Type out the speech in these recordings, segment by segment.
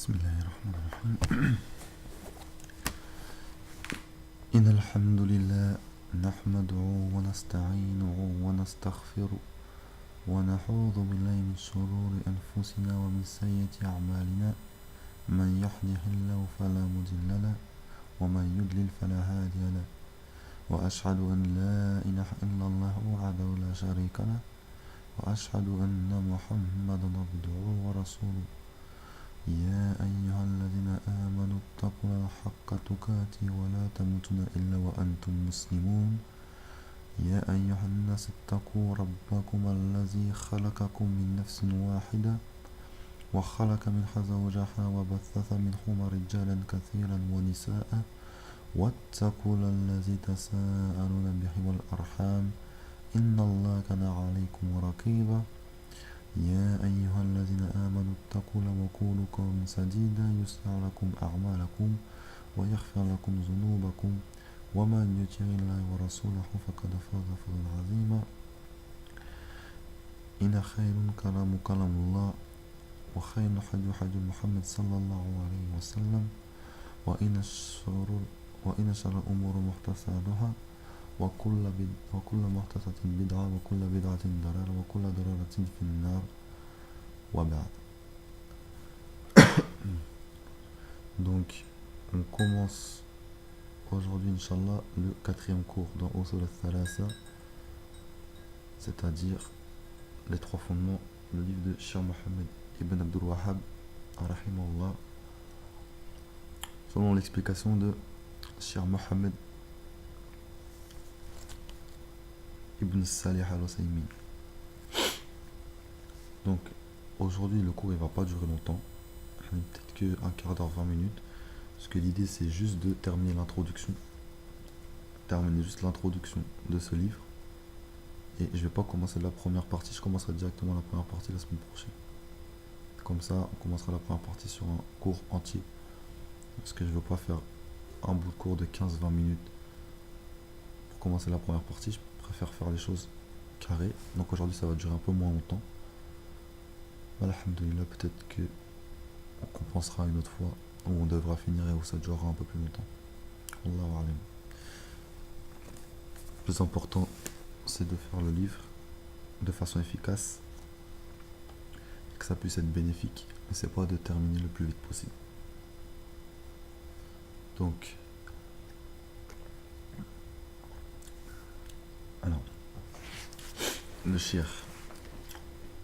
بسم الله الرحمن الرحيم. إن الحمد لله نحمده ونستعينه ونستغفره ونعوذ بالله من شرور أنفسنا ومن سيئات أعمالنا من يهده الله فلا مضل له ومن يضلل فلا هادي له وأشهد أن لا إله إلا الله وحده لا شريك له وأشهد أن محمدا عبده ورسوله يا أيها الذين آمنوا اتقوا الله حق تقاته ولا تموتن إلا وأنتم مسلمون يا أيها الناس اتقوا ربكم الذي خلقكم من نفس واحدة وخلق منها زوجها وبث منهما رجالا كثيرا ونساء واتقوا الذي تساءلون به والأرحام إن الله كان عليكم رقيبا يا أيها الذين آمنوا اتقوا الله وقولوا قولا سديدا يصلح لكم أعمالكم ويغفر لكم ذنوبكم ومن يطع الله ورسوله فقد فاز فوزا عظيما إن خير كلام كلام الله وخير حديث محمد صلى الله عليه وسلم وإن شر الأمور محدثاتها وكل محدثة بدعة وكل بدعة ضلالة وكل ضلالة في النار وبعد. Donc on commence aujourd'hui Inch'Allah le quatrième cours dans Usul al-Thalatha, c'est-à-dire les trois fondements, le livre de Cheikh Mohammed ibn Abdul Wahhab rahimahullah, selon l'explication de Cheikh Mohammed Ibn Salih al-Usaymin. Donc aujourd'hui le cours il va pas durer longtemps, peut-être qu'un quart d'heure, 20 minutes, parce que l'idée c'est juste de terminer l'introduction, de ce livre, et je vais pas commencer la première partie, je commencerai directement la première partie la semaine prochaine. Comme ça on commencera la première partie sur un cours entier, parce que je veux pas faire un bout de cours de 15-20 minutes pour commencer la première partie. Je préfère faire les choses carrées. Donc aujourd'hui ça va durer un peu moins longtemps. Alhamdulillah, peut-être que on compensera une autre fois où on devra finir et où ça durera un peu plus longtemps. Allahu a'lam. Le plus important c'est de faire le livre de façon efficace et que ça puisse être bénéfique, mais c'est pas de terminer le plus vite possible. Donc alors le cheikh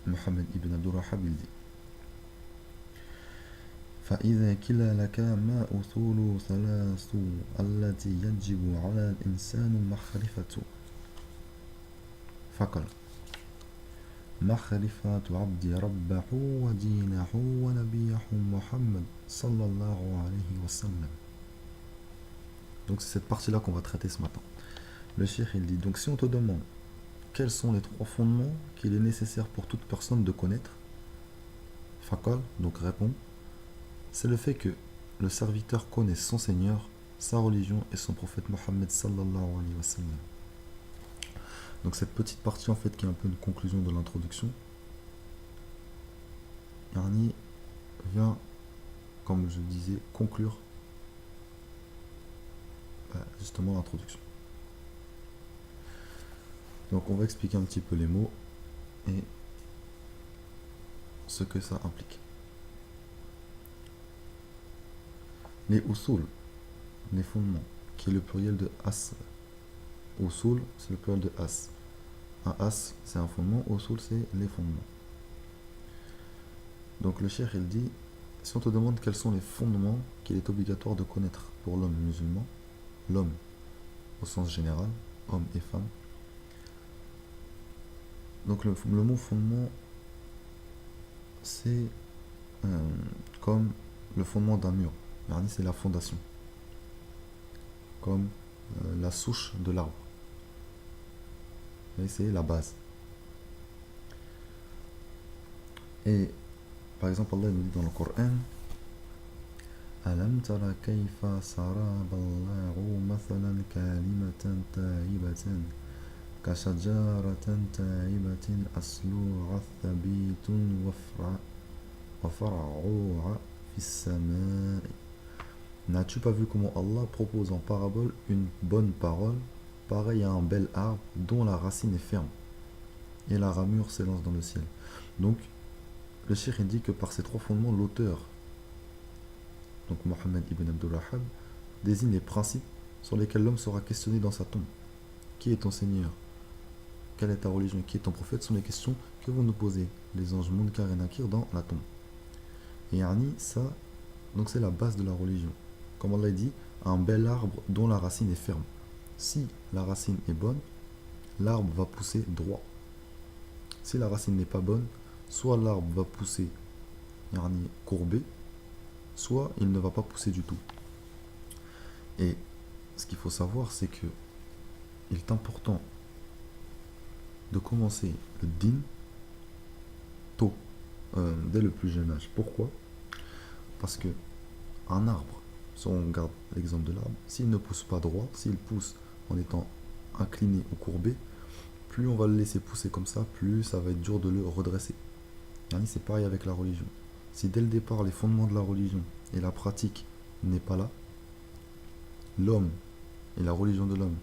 Mohammed ibn Abdul Wahhab il dit فإذا كلا لك ما أصول ثلاث التي يجب على الإنسان معرفته فقال معرفة عبد ربه ودينه ونبيه محمد صلى الله عليه وسلم. Donc c'est cette partie-là qu'on va traiter ce matin. Le cheikh il dit, donc si on te demande quels sont les trois fondements qu'il est nécessaire pour toute personne de connaître, faqal, donc répond, c'est le fait que le serviteur connaisse son Seigneur, sa religion et son prophète Mohammed sallallahu alayhi wa sallam. Donc cette petite partie en fait qui est un peu une conclusion de l'introduction, Yani vient, comme je disais, conclure justement l'introduction. Donc on va expliquer un petit peu les mots et ce que ça implique. Les usul, les fondements, qui est le pluriel de as. Usul, c'est le pluriel de as. Un as, c'est un fondement, usul, c'est les fondements. Donc le cheikh, il dit, si on te demande quels sont les fondements qu'il est obligatoire de connaître pour l'homme musulman, l'homme au sens général, homme et femme, donc le mot fondement, c'est comme le fondement d'un mur. C'est la fondation. Comme la souche de l'arbre. Et c'est la base. Et par exemple, Allah nous dit dans le Coran, Alam tara kayfa saraballahu mathalan kalimatan ta'ibatan كشجرة تائبة أصلها ثبيت وفرعها fis samai. N'as-tu pas vu comment Allah propose en parabole une bonne parole, pareille à un bel arbre dont la racine est ferme et la ramure s'élance dans le ciel. Donc, le cheikh indique que par ces trois fondements, l'auteur, donc Mohammed ibn Abdul Wahhab, désigne les principes sur lesquels l'homme sera questionné dans sa tombe. Qui est ton Seigneur? Quelle est ta religion? Qui est ton prophète? Ce sont les questions que vont nous poser les anges Munkar et Nakir dans la tombe. Et yani, ça, donc c'est la base de la religion. Comme Allah dit, un bel arbre dont la racine est ferme. Si la racine est bonne, l'arbre va pousser droit. Si la racine n'est pas bonne, soit l'arbre va pousser yani, courbé, soit il ne va pas pousser du tout. Et ce qu'il faut savoir, c'est que il est important de commencer le din tôt, dès le plus jeune âge. Pourquoi? Parce que un arbre, si on regarde l'exemple de l'arbre, s'il ne pousse pas droit, s'il pousse en étant incliné ou courbé, plus on va le laisser pousser comme ça, plus ça va être dur de le redresser. C'est pareil avec la religion. Si dès le départ les fondements de la religion et la pratique n'est pas là, l'homme et la religion de l'homme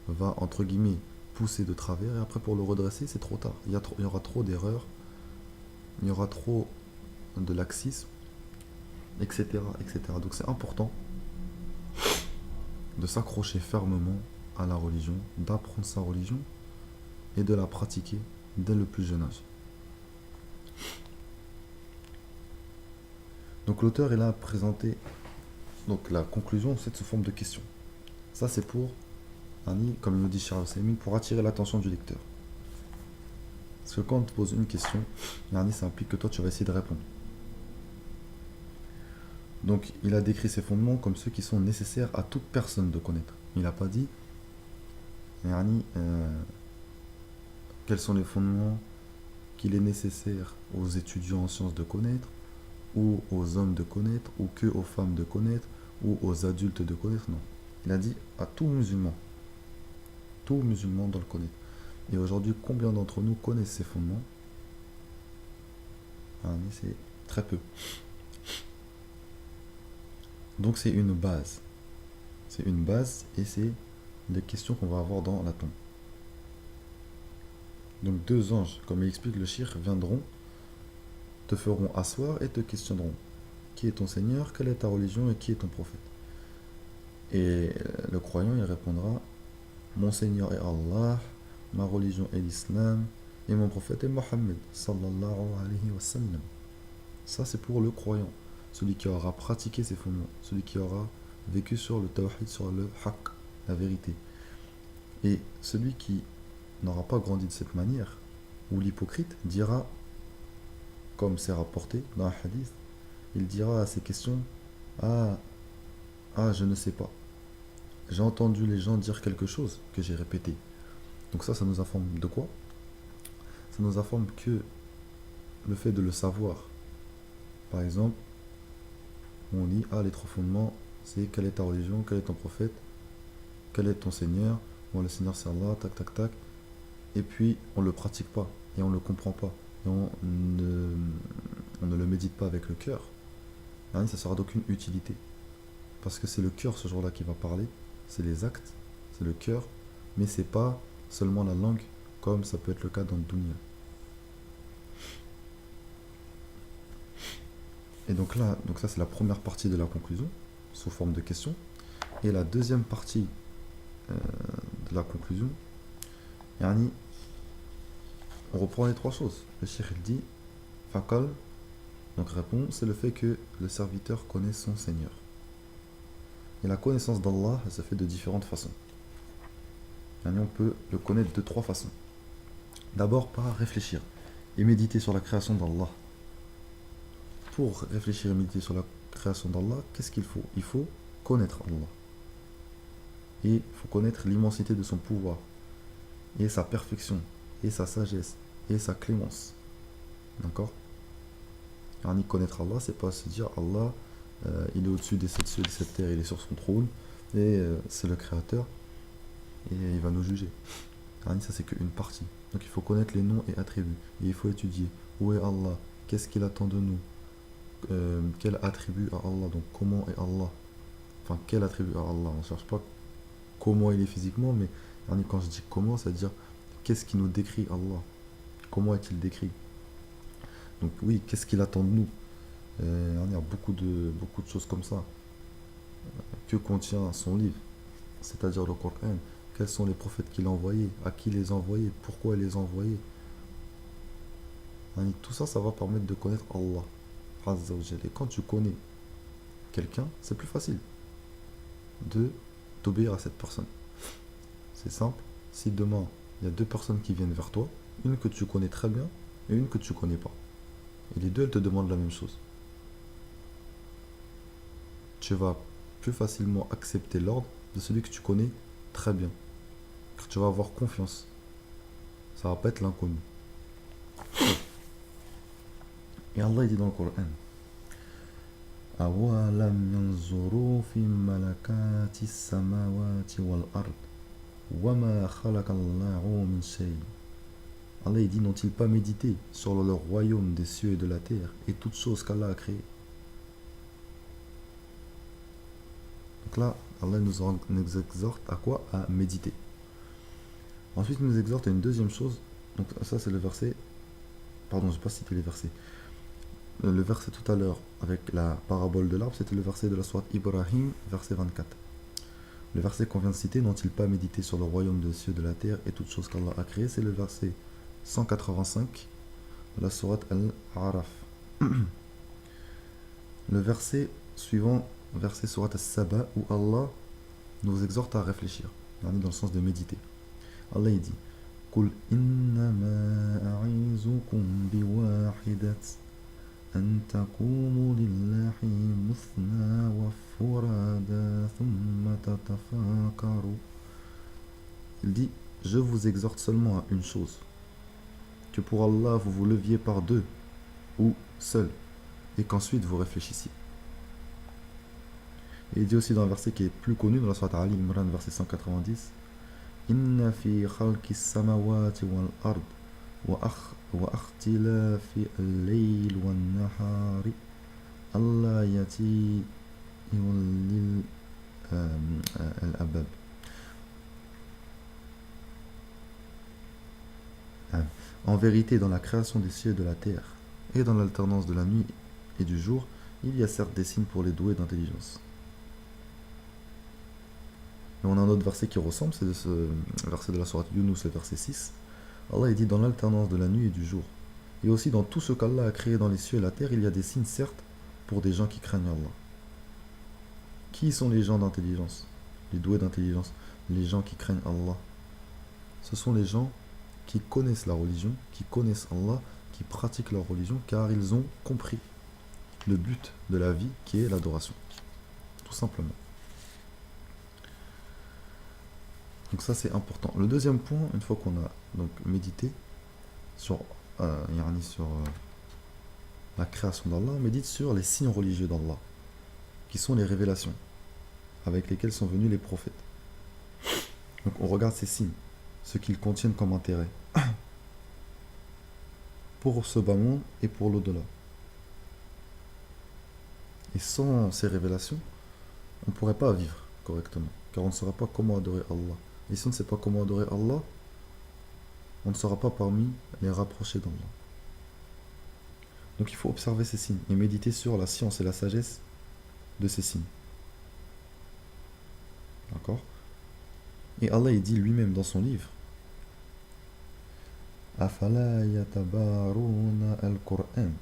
va entre guillemets pousser de travers et après pour le redresser c'est trop tard. Il y aura trop d'erreurs, il y aura trop de laxisme, etc., etc. Donc c'est important de s'accrocher fermement à la religion, d'apprendre sa religion et de la pratiquer dès le plus jeune âge. Donc l'auteur il a présenté donc la conclusion, c'est sous forme de question. Ça c'est pour comme il nous dit Charles Semin, pour attirer l'attention du lecteur. Parce que quand on te pose une question, ça implique que toi tu vas essayer de répondre. Donc il a décrit ces fondements comme ceux qui sont nécessaires à toute personne de connaître. Il n'a pas dit quels sont les fondements qu'il est nécessaire aux étudiants en sciences de connaître, ou aux hommes de connaître, ou que aux femmes de connaître, ou aux adultes de connaître. Non. Il a dit à tout musulman. Tout musulman doit le connaître. Et aujourd'hui, combien d'entre nous connaissent ces fondements? C'est très peu. Donc c'est une base. C'est une base et c'est les questions qu'on va avoir dans la tombe. Donc deux anges, comme il explique le shir, viendront, te feront asseoir et te questionneront. Qui est ton Seigneur? Quelle est ta religion? Et qui est ton prophète? Et le croyant, il répondra: mon Seigneur est Allah, ma religion est l'islam, et mon prophète est Mohammed, sallallahu alayhi wa sallam. Ça, c'est pour le croyant, celui qui aura pratiqué ses fondements, celui qui aura vécu sur le tawhid, sur le haqq, la vérité. Et celui qui n'aura pas grandi de cette manière, ou l'hypocrite, dira, comme c'est rapporté dans un hadith, il dira à ces questions: ah, je ne sais pas. J'ai entendu les gens dire quelque chose que j'ai répété. Donc ça nous informe de quoi? Ça nous informe que le fait de le savoir, par exemple, on dit les trois fondements, c'est quelle est ta religion, quel est ton prophète, quel est ton Seigneur. Bon, le Seigneur c'est Allah, tac tac tac. Et puis on ne le pratique pas et on ne le comprend pas et on ne le médite pas avec le cœur. Ça sera d'aucune utilité, parce que c'est le cœur ce jour-là qui va parler, c'est les actes, c'est le cœur, mais c'est pas seulement la langue comme ça peut être le cas dans le dunya. Et donc là, ça c'est la première partie de la conclusion sous forme de questions. Et la deuxième partie de la conclusion, on reprend les trois choses. Le cheikh dit Fakal, donc répond, c'est le fait que le serviteur connaît son Seigneur. Et la connaissance d'Allah, elle se fait de différentes façons. On peut le connaître de trois façons. D'abord par réfléchir et méditer sur la création d'Allah. Pour réfléchir et méditer sur la création d'Allah, qu'est-ce qu'il faut? Il faut connaître Allah. Et il faut connaître l'immensité de son pouvoir, et sa perfection, et sa sagesse, et sa clémence. D'accord? Connaître Allah, c'est pas se dire Allah, il est au-dessus des sept cieux, des sept terres, il est sur son trône, et c'est le créateur, et il va nous juger. Ça c'est qu'une partie. Donc il faut connaître les noms et attributs, et il faut étudier où est Allah, qu'est-ce qu'il attend de nous, quel attribut a Allah, donc comment est Allah, enfin quel attribut a Allah, on ne cherche pas comment il est physiquement, mais quand je dis comment, c'est-à-dire qu'est-ce qui nous décrit Allah, comment est-il décrit. Donc oui, qu'est-ce qu'il attend de nous. Il y a beaucoup de choses comme ça. Que contient son livre, c'est-à-dire le Coran, quels sont les prophètes qu'il a envoyés, à qui les a envoyés, pourquoi il les a envoyés. Tout ça, ça va permettre de connaître Allah. Azza wa Jalla. Et quand tu connais quelqu'un, c'est plus facile de t'obéir à cette personne. C'est simple. Si demain, il y a deux personnes qui viennent vers toi, une que tu connais très bien et une que tu connais pas. Et les deux, elles te demandent la même chose. Tu vas plus facilement accepter l'ordre de celui que tu connais très bien. Car tu vas avoir confiance. Ça va pas être l'inconnu. Et Allah il dit dans le Coran أَوَلَمْ يَنْظُرُوا فِي مَلَكَاتِ السَّمَاوَاتِ وَالْأَرْضِ وَمَا خَلَقَ اللَّهُ مِنْ شَيْءٍ. Allah il dit n'ont-ils pas médité sur le royaume des cieux et de la terre et toutes choses qu'Allah a créées. Donc là, Allah nous exhorte à quoi? À méditer. Ensuite, il nous exhorte à une deuxième chose. Donc ça, c'est le verset. Pardon, je n'ai pas cité les versets. Le verset tout à l'heure avec la parabole de l'arbre, c'était le verset de la sourate Ibrahim, verset 24. Le verset qu'on vient de citer, n'ont-ils pas médité sur le royaume des cieux, de la terre et toutes choses qu'Allah a créées, c'est le verset 185 de la sourate Al-Araf. Le verset suivant, verset sourate As-Saba, où Allah nous exhorte à réfléchir, dans le sens de méditer. Allah il dit قُلْ إِنَّمَا أَعِظُكُمْ بِوَاحِدَةٍ أَن تَقُومُوا لِلَّهِ مُثْنَى وَفُرَادَى ثُمَّ تَتَفَاكَرُوا. Il dit, je vous exhorte seulement à une chose, que pour Allah vous vous leviez par deux ou seul, et qu'ensuite vous réfléchissiez. Et il dit aussi dans un verset qui est plus connu, dans la sourate Ali Imran, verset 190, إِنَّ فِي خَلْقِ السَّمَاوَاتِ وَالْأَرْضِ وَاخْتِلَافِ اللَّيْلِ وَالنَّهَارِ الْآيَاتِ لِأُولِي الْأَلْبَابِ. En vérité, dans la création des cieux et de la terre, et dans l'alternance de la nuit et du jour, il y a certes des signes pour les doués d'intelligence. Et on a un autre verset qui ressemble, c'est ce verset de la sourate Yunus, le verset 6. Allah dit dans l'alternance de la nuit et du jour. Et aussi dans tout ce qu'Allah a créé dans les cieux et la terre, il y a des signes certes pour des gens qui craignent Allah. Qui sont les gens d'intelligence? Les doués d'intelligence, les gens qui craignent Allah. Ce sont les gens qui connaissent la religion, qui connaissent Allah, qui pratiquent leur religion, car ils ont compris le but de la vie qui est l'adoration. Tout simplement. Donc ça c'est important. Le deuxième point, une fois qu'on a donc médité sur, la création d'Allah, on médite sur les signes religieux d'Allah, qui sont les révélations avec lesquelles sont venus les prophètes. Donc on regarde ces signes, ce qu'ils contiennent comme intérêt pour ce bas monde et pour l'au-delà. Et sans ces révélations, on ne pourrait pas vivre correctement, car on ne saura pas comment adorer Allah. Et si on ne sait pas comment adorer Allah, on ne sera pas parmi les rapprochés d'Allah. Donc il faut observer ces signes et méditer sur la science et la sagesse de ces signes. D'accord? Et Allah il dit lui-même dans son livre أَفَلَا يَتَبَارُونَ الْقُرْآنَ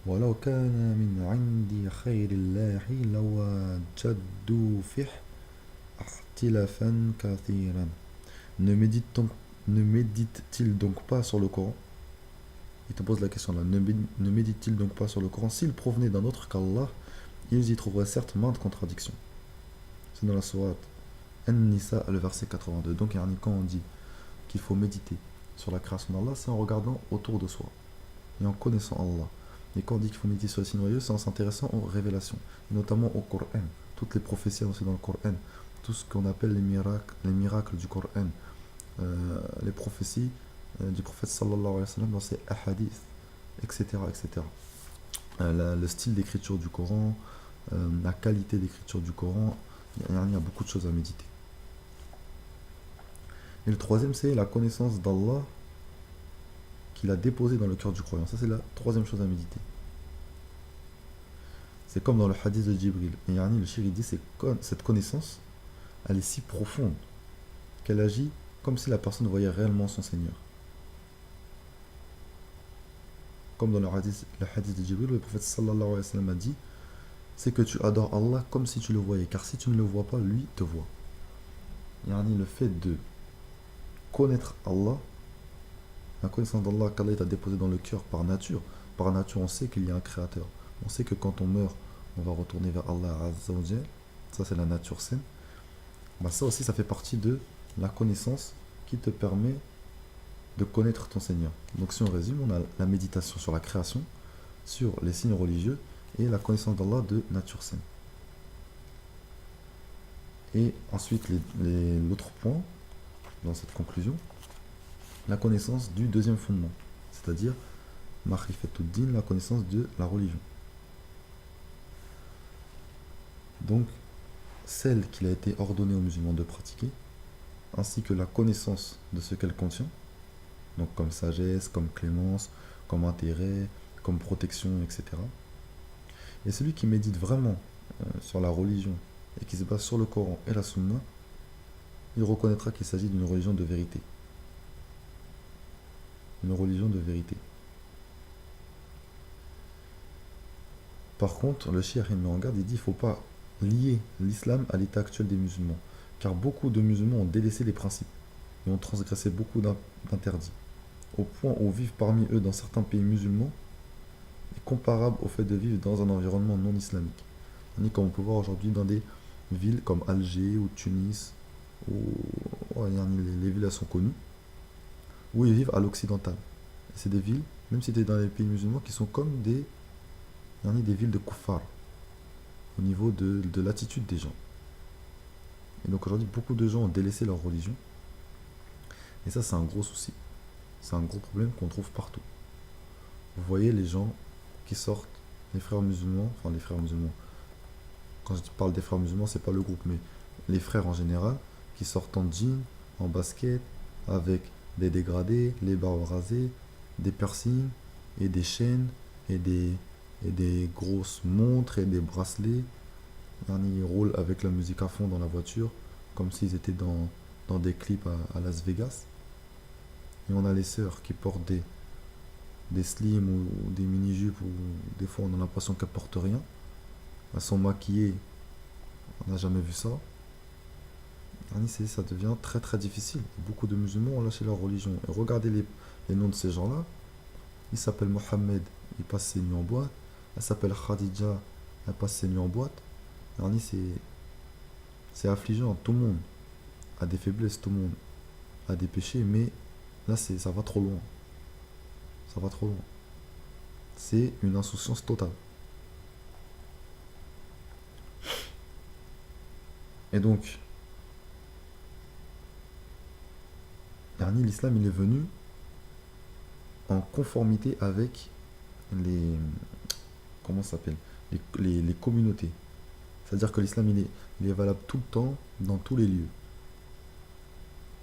وَلَوْ كَانَ مِنْ عِنْدِ خَيْرِ اللَّهِ لَوَجَدُّوا فِيهِ اخْتِلَافًا كَثِيرًا. Ne médite-t-il donc pas sur le Coran? Il te pose la question là. Ne médite-t-il donc pas sur le Coran? S'il provenait d'un autre qu'Allah, ils y trouveraient certes maintes contradictions. C'est dans la sourate An-Nisa, le verset 82. Donc quand on dit qu'il faut méditer sur la création d'Allah, c'est en regardant autour de soi et en connaissant Allah. Et quand on dit qu'il faut méditer sur les signes religieux, c'est en s'intéressant aux révélations, et notamment au Coran. Toutes les prophéties annoncées dans le Coran, tout ce qu'on appelle les miracles du Coran, les prophéties du prophète sallallahu alayhi wa sallam dans ses hadiths, etc., etc. le style d'écriture du Coran, la qualité d'écriture du Coran. Il y a beaucoup de choses à méditer. Et le troisième, c'est la connaissance d'Allah qu'il a déposée dans le cœur du croyant. Ça, c'est la troisième chose à méditer. C'est comme dans le hadith de Jibril. Et le shir, il dit, cette connaissance, elle est si profonde qu'elle agit comme si la personne voyait réellement son Seigneur. Comme dans le hadith de Jibril, le prophète sallallahu alayhi wa sallam a dit, c'est que tu adores Allah comme si tu le voyais. Car si tu ne le vois pas, lui te voit. Le fait de connaître Allah, la connaissance d'Allah qu'Allah t'a déposé dans le cœur par nature. Par nature, on sait qu'il y a un créateur. On sait que quand on meurt, on va retourner vers Allah Azza wa Jal. Ça, c'est la nature saine. Bah, ça aussi, ça fait partie de la connaissance qui te permet de connaître ton Seigneur. Donc, si on résume, on a la méditation sur la création, sur les signes religieux et la connaissance d'Allah de nature saine. Et ensuite, l'autre point dans cette conclusion, la connaissance du deuxième fondement, c'est-à-dire Ma'rifatuddin, la connaissance de la religion. Donc, celle qu'il a été ordonné aux musulmans de pratiquer, ainsi que la connaissance de ce qu'elle contient, donc comme sagesse, comme clémence, comme intérêt, comme protection, etc. Et celui qui médite vraiment sur la religion et qui se base sur le Coran et la Sunna, il reconnaîtra qu'il s'agit d'une religion de vérité. Une religion de vérité. Par contre, le cheikh il met en garde, il dit qu'il ne faut pas lier l'islam à l'état actuel des musulmans. Car beaucoup de musulmans ont délaissé les principes et ont transgressé beaucoup d'interdits. Au point où vivre parmi eux dans certains pays musulmans est comparable au fait de vivre dans un environnement non islamique. Comme on peut voir aujourd'hui dans des villes comme Alger ou Tunis, où les villes elles sont connues, où ils vivent à l'occidental. Et c'est des villes, même si tu es dans les pays musulmans, qui sont comme des villes de kuffar, au niveau de l'attitude des gens. Et donc aujourd'hui, beaucoup de gens ont délaissé leur religion. Et ça, c'est un gros souci. C'est un gros problème qu'on trouve partout. Vous voyez les gens qui sortent, les frères musulmans, enfin les frères musulmans, quand je parle des frères musulmans, c'est pas le groupe, mais les frères en général, qui sortent en jean, en basket, avec des dégradés, les barbes rasées, des piercings, et des chaînes, et des grosses montres, et des bracelets. Ils roulent avec la musique à fond dans la voiture, comme s'ils étaient dans des clips à Las Vegas. Et on a les sœurs qui portent des slims ou des mini-jupes, ou des fois on a l'impression qu'elles portent rien. Elles sont maquillées, on n'a jamais vu ça. Ça devient très très difficile. Beaucoup de musulmans ont lâché leur religion. Et regardez les noms de ces gens-là. Il s'appelle Mohamed, il passe ses nuits en boîte. Elle s'appelle Khadija, elle passe ses nuits en boîte. C'est affligeant. Tout le monde a des faiblesses, tout le monde a des péchés, mais là ça va trop loin. Ça va trop loin. C'est une insouciance totale. Et donc, l'islam il est venu en conformité avec les comment ça s'appelle les communautés. C'est-à-dire que l'islam il est valable tout le temps, dans tous les lieux.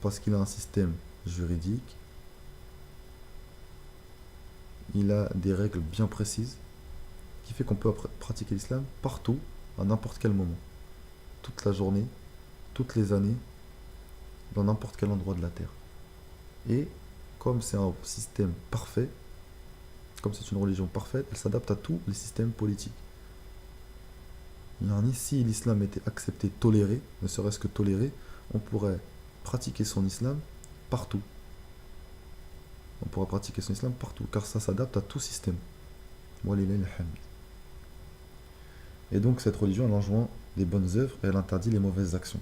Parce qu'il a un système juridique, il a des règles bien précises, qui fait qu'on peut pratiquer l'islam partout, à n'importe quel moment. Toute la journée, toutes les années, dans n'importe quel endroit de la Terre. Et comme c'est un système parfait, comme c'est une religion parfaite, elle s'adapte à tous les systèmes politiques. Si l'islam était accepté, toléré, ne serait-ce que toléré, on pourrait pratiquer son islam partout. On pourra pratiquer son islam partout, car ça s'adapte à tout système. Et donc cette religion, elle enjoint les bonnes œuvres et elle interdit les mauvaises actions.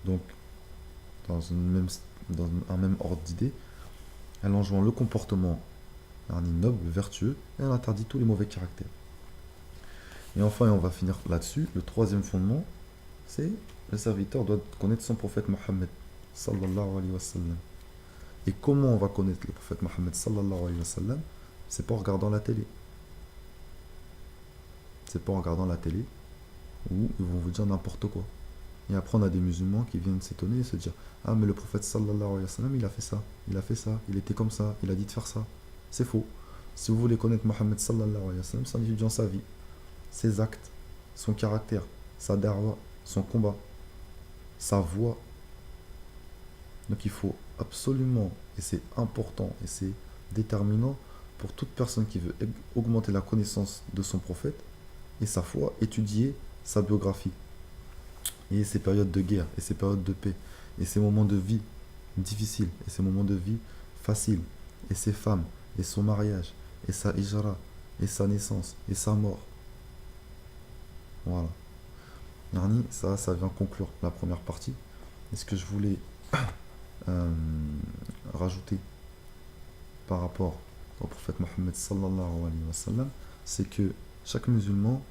Donc, dans un même ordre d'idée, elle enjoint le comportement noble, vertueux, et elle interdit tous les mauvais caractères. Et enfin, et on va finir là-dessus, le troisième fondement, c'est le serviteur doit connaître son prophète Mohammed sallallahu alayhi wa sallam. Et comment on va connaître le prophète Mohammed sallallahu alayhi wa sallam? C'est pas en regardant la télé. c'est pas en regardant la télé, où ils vont vous dire n'importe quoi. Et après, on a des musulmans qui viennent s'étonner et se dire, ah, mais le prophète sallallahu alayhi wa sallam, il a fait ça, il a fait ça, il était comme ça, il a dit de faire ça. C'est faux. Si vous voulez connaître Mohammed sallallahu alayhi wa sallam, c'est en étudiant sa vie, ses actes, son caractère, sa darwa, son combat, sa voix. Donc il faut absolument, et c'est important, et c'est déterminant pour toute personne qui veut augmenter la connaissance de son prophète et sa foi, étudier sa biographie et ses périodes de guerre, et ses périodes de paix, et ses moments de vie difficiles, et ses moments de vie faciles, et ses femmes, et son mariage, et sa hijra, et sa naissance, et sa mort. Voilà. Yani, ça vient conclure la première partie. Et ce que je voulais euh, rajouter par rapport au prophète Mohammed sallallahu alayhi wa sallam, c'est que chaque musulman,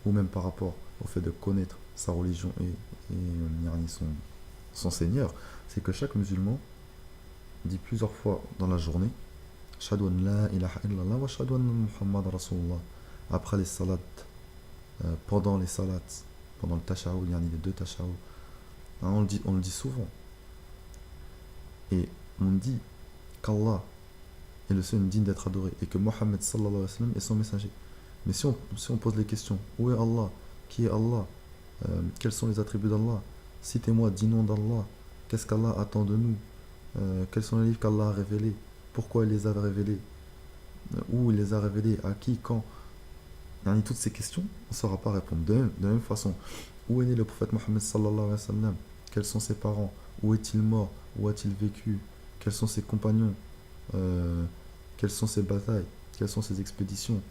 ou même par rapport au fait de connaître sa religion et son Seigneur, c'est que chaque musulman dit plusieurs fois dans la journée Ashhadu an la ilaha illallah wa ashhadu anna Muhammad Rasulullah, après les salats, pendant les salats, pendant le tashahhud, les deux tashahhud. Hein, on le dit souvent. Et on dit qu'Allah est le seul digne d'être adoré et que Mohammed sallallahu alayhi wa sallam est son messager. Mais si on pose les questions, où est Allah? Qui est Allah? Quels sont les attributs d'Allah? Citez-moi 10 noms d'Allah. Qu'est-ce qu'Allah attend de nous? Quels sont les livres qu'Allah a révélés? Pourquoi il les a révélés? Où il les a révélés? À qui? Quand? Yani, toutes ces questions, on ne saura pas répondre. De la même façon, où est né le prophète Mohammed sallallahu alayhi wa sallam? Quels sont ses parents? Où est-il mort? Où a-t-il vécu? Quels sont ses compagnons? Quelles sont ses batailles? Quelles sont ses expéditions?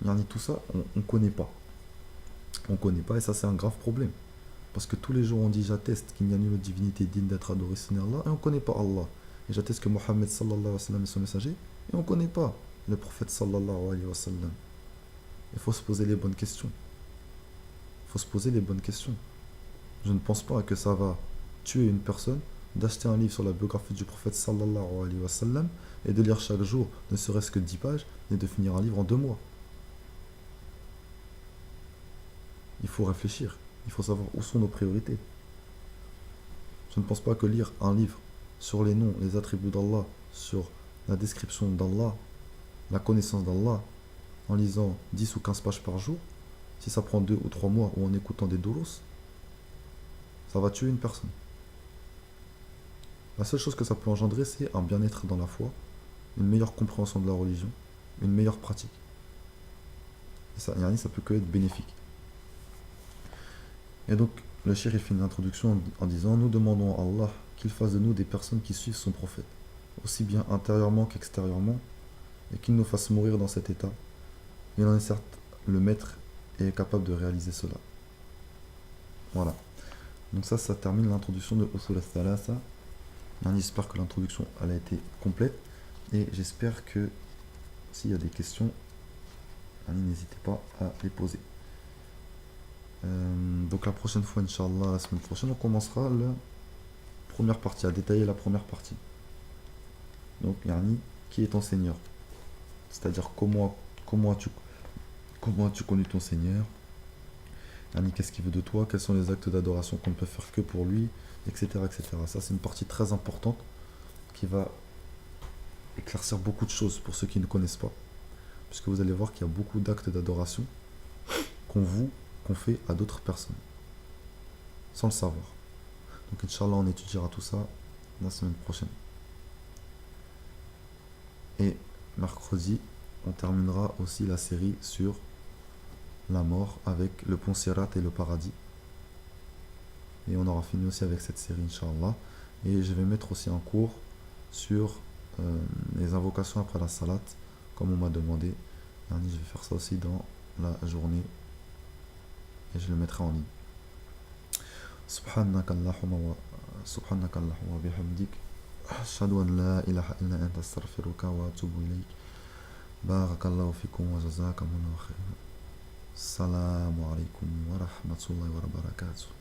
Yani, tout ça, on ne connaît pas. On ne connaît pas et ça, c'est un grave problème. Parce que tous les jours, on dit j'atteste qu'il n'y a nulle divinité digne d'être adorée ce n'est Allah et on ne connaît pas Allah. Et j'atteste que Mohammed sallallahu alayhi wa sallam est son messager et on ne connaît pas le prophète sallallahu alayhi wa sallam. Il faut se poser les bonnes questions. Il faut se poser les bonnes questions. Je ne pense pas que ça va tuer une personne d'acheter un livre sur la biographie du prophète sallallahu alayhi wa sallam et de lire chaque jour ne serait-ce que 10 pages et de finir un livre en 2 mois. Il faut réfléchir. Il faut savoir où sont nos priorités. Je ne pense pas que lire un livre sur les noms, les attributs d'Allah, sur la description d'Allah, la connaissance d'Allah, en lisant 10 ou 15 pages par jour, si ça prend 2 ou 3 mois ou en écoutant des doulos, ça va tuer une personne. La seule chose que ça peut engendrer, c'est un bien-être dans la foi, une meilleure compréhension de la religion, une meilleure pratique. Et ça peut que être bénéfique. Et donc, le cheikh finit l'introduction en disant nous demandons à Allah qu'il fasse de nous des personnes qui suivent son prophète, aussi bien intérieurement qu'extérieurement, et qu'il nous fasse mourir dans cet état. Il en est certes le maître est capable de réaliser cela. Voilà. Donc ça termine l'introduction de Usul al-Thalatha. J'espère que l'introduction elle a été complète et j'espère que s'il y a des questions, n'hésitez pas à les poser. Donc la prochaine fois, Inch'Allah, la semaine prochaine, on commencera la première partie, à détailler la première partie. Donc, qui est ton Seigneur? C'est-à-dire comment as-tu connu ton Seigneur? Qu'est-ce qu'il veut de toi? Quels sont les actes d'adoration qu'on ne peut faire que pour lui? Etc. etc. Ça, c'est une partie très importante qui va éclaircir beaucoup de choses pour ceux qui ne connaissent pas. Puisque vous allez voir qu'il y a beaucoup d'actes d'adoration qu'on fait à d'autres personnes, sans le savoir. Donc Inch'Allah, on étudiera tout ça la semaine prochaine. Et mercredi, on terminera aussi la série sur la mort avec le pont Sirat et le paradis. Et on aura fini aussi avec cette série, Inch'Allah. Et je vais mettre aussi un cours sur les invocations après la salat, comme on m'a demandé. Je vais faire ça aussi dans la journée. Et je le mettrai en ligne. Subhanaka Allahumma wa bihamdik. Ashhadu an la ilaha illa anta astaghfiruka wa atubu ilayk. Barakallahu fikum wa jazakumullahu khairan. Assalamu alaikum wa rahmatullahi wa barakatuh.